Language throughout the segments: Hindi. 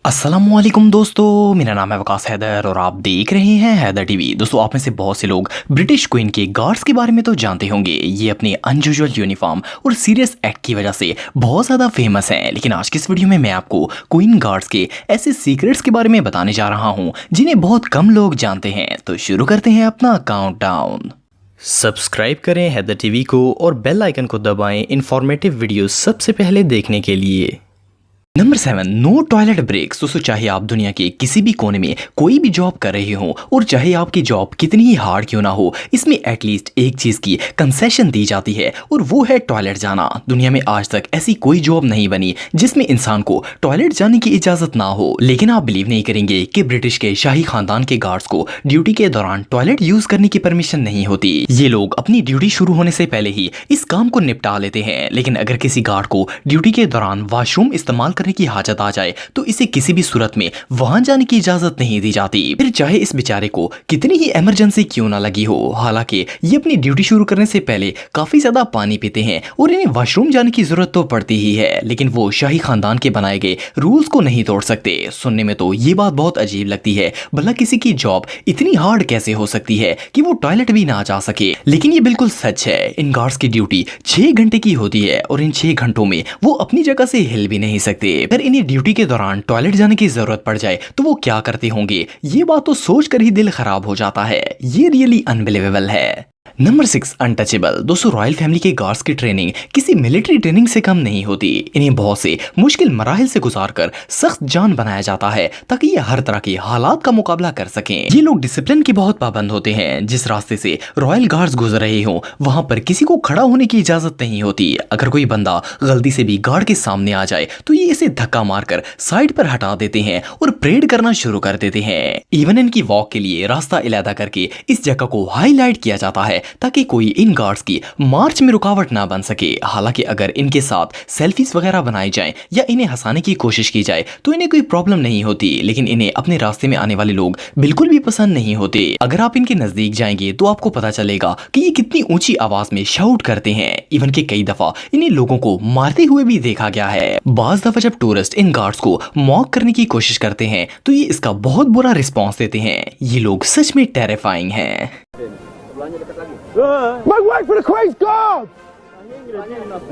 अस्सलामुअलैकुम दोस्तों, मेरा नाम है वकास हैदर और आप देख रहे हैं हैदर टीवी। दोस्तों, आप में से बहुत से लोग ब्रिटिश क्वीन के गार्ड्स के बारे में तो जानते होंगे। ये अपने अनयूजुअल यूनिफॉर्म और सीरियस एक्ट की वजह से बहुत ज़्यादा फेमस हैं। लेकिन आज की इस वीडियो में मैं आपको क्वीन गार्ड्स के ऐसे सीक्रेट्स के बारे में बताने जा रहा हूँ जिन्हें बहुत कम लोग जानते हैं। तो शुरू करते हैं अपना काउंटडाउन। सब्सक्राइब करें हैदर टीवी को और बेल आइकन को दबाएं इंफॉर्मेटिव वीडियो सबसे पहले देखने के लिए। Number 7, no toilet breaks. दोस्तों, चाहे आप दुनिया के किसी भी कोने में कोई भी जॉब कर रहे हो और चाहे आपकी जॉब कितनी ही हार्ड क्यों ना हो, इसमें एटलीस्ट एक चीज की कंसेशन दी जाती है और वो है टॉयलेट जाना। दुनिया में आज तक ऐसी कोई जॉब नहीं बनी जिसमें इंसान को टॉयलेट जाने की इजाजत ना हो। लेकिन आप बिलीव नहीं करेंगे कि ब्रिटिश के शाही खानदान के गार्ड्स को ड्यूटी के दौरान टॉयलेट यूज करने की परमिशन नहीं होती। ये लोग अपनी ड्यूटी शुरू होने से पहले ही इस काम को निपटा लेते हैं। लेकिन अगर किसी गार्ड को ड्यूटी के दौरान वॉशरूम इस्तेमाल करने की हाजत आ जाए तो इसे किसी भी सूरत में वहां जाने की इजाजत नहीं दी जाती, फिर चाहे इस बेचारे को कितनी ही इमरजेंसी क्यों ना लगी हो। हालांकि ये अपनी ड्यूटी शुरू करने से पहले काफी ज्यादा पानी पीते हैं और इन्हें वॉशरूम जाने की जरूरत तो पड़ती ही है, लेकिन वो शाही खानदान के बनाए गए रूल्स को नहीं तोड़ सकते। सुनने में तो ये बात बहुत अजीब लगती है, भला किसी की जॉब इतनी हार्ड कैसे हो सकती है कि वो टॉयलेट भी ना जा सके। लेकिन ये बिल्कुल सच है। इन गार्ड्स की ड्यूटी 6 घंटे की होती है और इन 6 घंटों में वो अपनी जगह से हिल भी नहीं सकते। फिर इन्हें ड्यूटी के दौरान टॉयलेट जाने की जरूरत पड़ जाए तो वो क्या करते होंगे, ये बात तो सोचकर ही दिल खराब हो जाता है। ये रियली अनबिलीवेबल है। Number 6, untouchable. दोस्तों, रॉयल फैमिली के गार्ड्स की ट्रेनिंग किसी मिलिट्री ट्रेनिंग से कम नहीं होती। इन्हें बहुत से मुश्किल मराहिल से गुजारकर सख्त जान बनाया जाता है ताकि ये हर तरह के हालात का मुकाबला कर सकें। ये लोग डिसिप्लिन के बहुत पाबंद होते हैं। जिस रास्ते से रॉयल गार्ड्स गुजर रहे हो वहां पर किसी को खड़ा होने की इजाजत नहीं होती। अगर कोई बंदा गलती से भी गार्ड के सामने आ जाए तो ये इसे धक्का मारकर साइड पर हटा देते हैं और परेड करना शुरू कर देते हैं। इवन इनकी वॉक के लिए रास्ता इलादा करके इस जगह को हाईलाइट किया जाता है ताकि कोई इन गार्ड्स की मार्च में रुकावट ना बन सके। हालांकि अगर इनके साथ सेल्फीज वगैरह बनाई जाएं या इन्हें हंसाने की कोशिश की जाए तो इन्हें कोई प्रॉब्लम नहीं होती, लेकिन इन्हें अपने रास्ते में आने वाले लोग बिल्कुल भी पसंद नहीं होते। अगर आप इनके नजदीक जाएंगे तो आपको पता चलेगा कि ये कितनी ऊंची आवाज में शाउट करते हैं। इवन के कई दफा इन्हें लोगों को मारते हुए भी देखा गया है। बाज दफा जब टूरिस्ट इन गार्ड्स को मॉक करने की कोशिश करते हैं तो ये इसका बहुत बुरा रिस्पॉन्स देते हैं। ये लोग सच में टेरिफाइंग हैं। My wife for the Queen's Guard!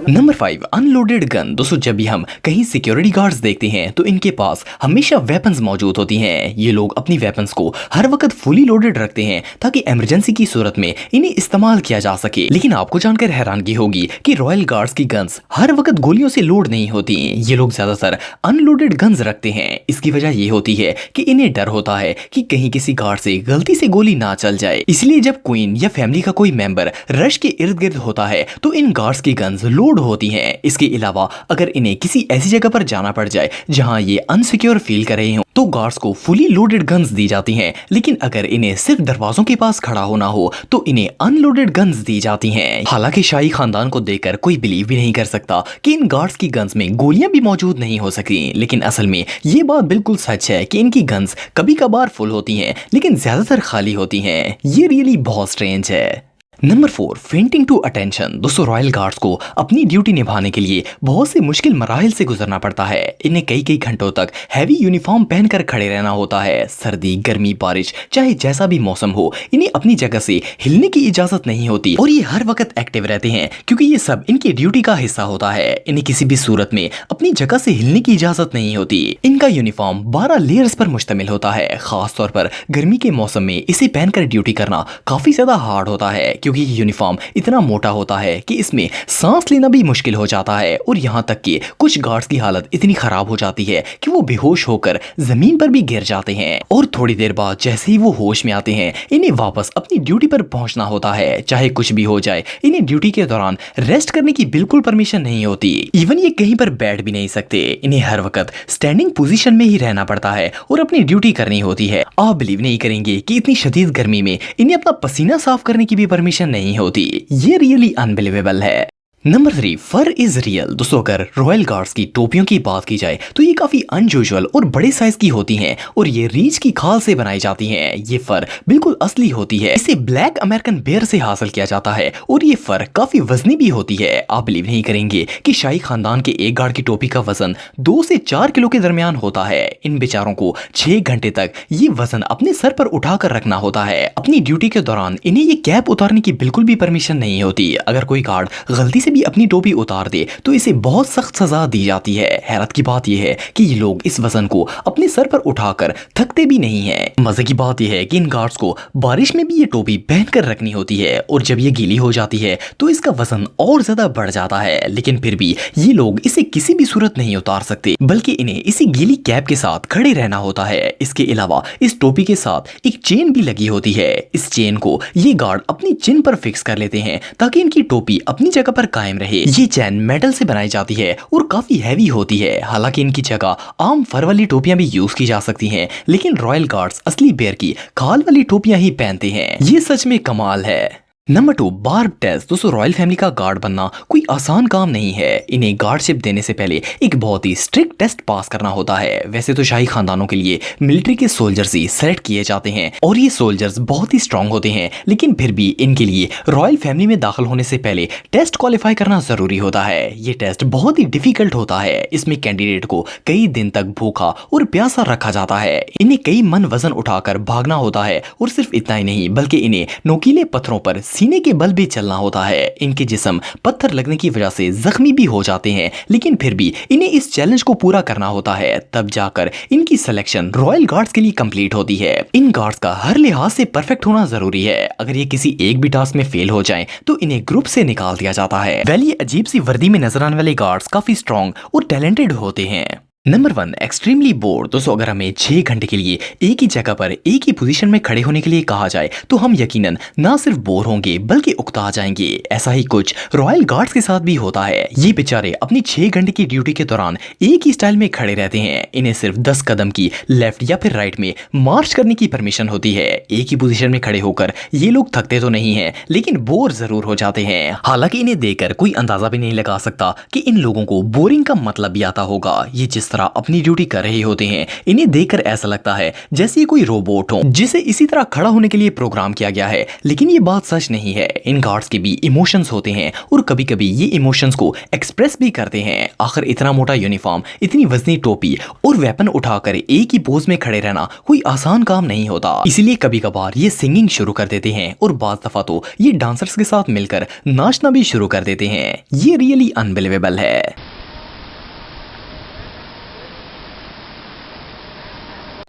Number 5, unloaded gun. दोस्तों, जब भी हम कहीं सिक्योरिटी गार्ड्स देखते हैं तो इनके पास हमेशा वेपन्स मौजूद होती हैं। ये लोग अपनी वेपन्स को हर वक्त फुली लोडेड रखते हैं ताकि इमरजेंसी की सूरत में इन्हें इस्तेमाल किया जा सके। लेकिन आपको जानकर हैरानगी होगी कि रॉयल गार्ड्स की गन्स हर वक्त गोलियों से लोड नहीं होती। ये लोग ज्यादातर अनलोडेड गन्स रखते हैं। इसकी वजह ये होती है कि इन्हें डर होता है कि कहीं किसी गार्ड से गलती से गोली ना चल जाए। इसलिए जब क्वीन या फैमिली का कोई मेंबर रश के इर्द गिर्द होता है तो इन गार्ड्स की गन्स लोड होती हैं। इसके अलावा अगर इन्हें किसी ऐसी जगह पर जाना पड़ जाए जहां ये अनसिक्योर फील कर रहे हो तो गार्ड्स को फुली लोडेड गन्स दी जाती हैं। लेकिन अगर इन्हें सिर्फ दरवाजों के पास खड़ा होना हो तो इन्हें अनलोडेड गन्स दी जाती हैं। हालांकि शाही खानदान को देखकर कोई बिलीव भी नहीं कर सकता कि इन गार्ड्स की गन्स में गोलियां भी मौजूद नहीं हो सकती, लेकिन असल में ये बात बिल्कुल सच है कि इनकी गन्स कभी कभार फुल होती हैं लेकिन ज्यादातर खाली होती हैं। ये रियली बहुत स्ट्रेंज है। Number 4, fainting to attention. दोस्तों, रॉयल गार्ड्स को अपनी ड्यूटी निभाने के लिए बहुत से मुश्किल मराहिल से गुजरना पड़ता है। इन्हें कई कई घंटों तक हैवी यूनिफॉर्म पहनकर खड़े रहना होता है। सर्दी, गर्मी, बारिश, चाहे जैसा भी मौसम हो, इन्हें अपनी जगह से हिलने की इजाजत नहीं होती और ये हर वक्त एक्टिव रहते हैं क्योंकि ये सब इनकी ड्यूटी का हिस्सा होता है। इन्हें किसी भी सूरत में अपनी जगह से हिलने की इजाजत नहीं होती। इनका यूनिफॉर्म 12 लेयर्स पर मुश्तमिल होता है। खास तौर पर गर्मी के मौसम में इसे पहनकर ड्यूटी करना काफी ज्यादा हार्ड होता है क्योंकि यूनिफॉर्म इतना मोटा होता है कि इसमें सांस लेना भी मुश्किल हो जाता है। और यहाँ तक कि कुछ गार्ड्स की हालत इतनी खराब हो जाती है कि वो बेहोश होकर जमीन पर भी गिर जाते हैं और थोड़ी देर बाद जैसे ही वो होश में आते हैं इन्हें वापस अपनी ड्यूटी पर पहुंचना होता है। चाहे कुछ भी हो जाए, इन्हें ड्यूटी के दौरान रेस्ट करने की बिल्कुल परमिशन नहीं होती। इवन ये कहीं पर बैठ भी नहीं सकते। इन्हें हर वक्त स्टैंडिंग पोजीशन में ही रहना पड़ता है और अपनी ड्यूटी करनी होती है। आप बिलीव नहीं करेंगे कि इतनी शदीद गर्मी में इन्हें अपना पसीना साफ करने की भी परमिशन नहीं होती। ये रियली अनबिलीवेबल है। Number 3, fur is real. दोस्तों अगर रॉयल गार्ड्स की टोपियों की बात की जाए तो ये काफी अनयूजुअल और बड़े साइज की होती हैं और ये रीछ की खाल से बनाई जाती हैं। ये फर बिल्कुल असली होती है। इसे ब्लैक अमेरिकन बेयर से हासिल किया जाता है और ये फर काफी वजनी भी होती है। आप बिलीव नहीं करेंगे कि शाही खानदान के एक गार्ड की टोपी का वजन 2 से 4 किलो के दरमियान होता है। इन बेचारों को 6 घंटे तक ये वजन अपने सर पर उठाकर रखना होता है। अपनी ड्यूटी के दौरान इन्हें ये कैप उतारने की बिल्कुल भी परमिशन नहीं होती। अगर कोई गार्ड गलती से भी अपनी टोपी उतार दे तो इसे बहुत सख्त सजा दी जाती है। हैरत की बात यह है कि ये लोग इस वजन को अपने सर पर उठाकर थकते भी नहीं हैं। मजे की बात यह है कि इन गार्ड्स को बारिश में भी ये टोपी पहनकर रखनी होती है और जब ये गीली हो जाती है तो इसका वजन और ज्यादा बढ़ जाता है। लेकिन फिर भी ये लोग इसे किसी भी सूरत नहीं उतार सकते, बल्कि इन्हें इसी गीली कैप के साथ खड़े रहना होता है। इसके अलावा इस टोपी के साथ एक चेन भी लगी होती है। इस चेन को ये गार्ड अपनी चिन पर फिक्स कर लेते हैं ताकि इनकी टोपी अपनी जगह पर कायम रहे। ये चैन मेटल से बनाई जाती है और काफी हैवी होती है। हालांकि इनकी जगह आम फर वाली टोपियां भी यूज की जा सकती हैं, लेकिन रॉयल गार्ड्स असली बेयर की खाल वाली टोपियां ही पहनते हैं। ये सच में कमाल है। Number 2, barb test. दोस्तों रॉयल फैमिली का गार्ड बनना कोई आसान काम नहीं है। इन्हें गार्डशिप देने से पहले एक बहुत ही स्ट्रिक्ट टेस्ट पास करना होता है। वैसे तो शाही खानदानों के लिए मिलिट्री के सोल्जर्स ही सेलेक्ट किए जाते हैं और ये सोल्जर्स बहुत ही स्ट्रांग होते हैं, लेकिन फिर भी इनके लिए रॉयल फैमिली में दाखिल होने से पहले टेस्ट क्वालिफाई करना जरूरी होता है। ये टेस्ट बहुत ही डिफिकल्ट होता है। इसमें कैंडिडेट को कई दिन तक भूखा और प्यासा रखा जाता है। इन्हें कई मन वजन उठाकर भागना होता है और सिर्फ इतना ही नहीं बल्कि इन्हें नोकीले पत्थरों पर सीने के बल भी चलना होता है। इनके जिस्म पत्थर लगने की वजह से जख्मी भी हो जाते हैं, लेकिन फिर भी इन्हें इस चैलेंज को पूरा करना होता है। तब जाकर इनकी सिलेक्शन रॉयल गार्ड्स के लिए कंप्लीट होती है। इन गार्ड्स का हर लिहाज से परफेक्ट होना जरूरी है। अगर ये किसी एक भी टास्क में फेल हो जाएं, तो इन्हें ग्रुप से निकाल दिया जाता है। ये अजीब सी वर्दी में नजर आने वाले गार्ड्स काफी स्ट्रॉन्ग और टैलेंटेड होते हैं। Number 1, extremely board. दोस्तों अगर हमें 6 घंटे के लिए एक ही जगह पर एक ही पोजीशन में खड़े होने के लिए कहा जाए तो हम यकीनन ना सिर्फ बोर होंगे बल्कि उकता जाएंगे। ऐसा ही कुछ रॉयल गार्ड्स के साथ भी होता है। ये बेचारे अपनी 6 घंटे की ड्यूटी के दौरान एक ही स्टाइल में खड़े रहते हैं। इन्हें सिर्फ 10 कदम की लेफ्ट या फिर राइट में मार्च करने की परमिशन होती है। एक ही पोजीशन में खड़े होकर ये लोग थकते तो नहीं है, लेकिन बोर जरूर हो जाते हैं। हालांकि इन्हें देखकर कोई अंदाजा भी नहीं लगा सकता कि इन लोगों को बोरिंग का मतलब भी आता होगा। ये जिस तरह अपनी ड्यूटी कर रहे होते हैं, इन्हें देखकर ऐसा लगता है जैसे ये कोई रोबोट हो जिसे इसी तरह खड़ा होने के लिए प्रोग्राम किया गया है। लेकिन ये बात सच नहीं है। इन गार्ड्स के भी इमोशंस होते हैं और कभी कभी ये इमोशंस को एक्सप्रेस भी करते हैं। आखिर इतना मोटा यूनिफॉर्म, इतनी वजनी टोपी और वेपन उठाकर एक ही पोज में खड़े रहना कोई आसान काम नहीं होता। इसीलिए कभी कभार ये सिंगिंग शुरू कर देते हैं और बाज दफा तो ये डांसर्स के साथ मिलकर नाचना भी शुरू कर देते हैं। ये रियली अनबिलीवेबल है।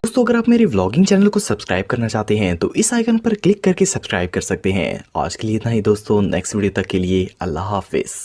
दोस्तों अगर आप मेरे व्लॉगिंग चैनल को सब्सक्राइब करना चाहते हैं तो इस आइकन पर क्लिक करके सब्सक्राइब कर सकते हैं। आज के लिए इतना ही दोस्तों, नेक्स्ट वीडियो तक के लिए अल्लाह हाफिज।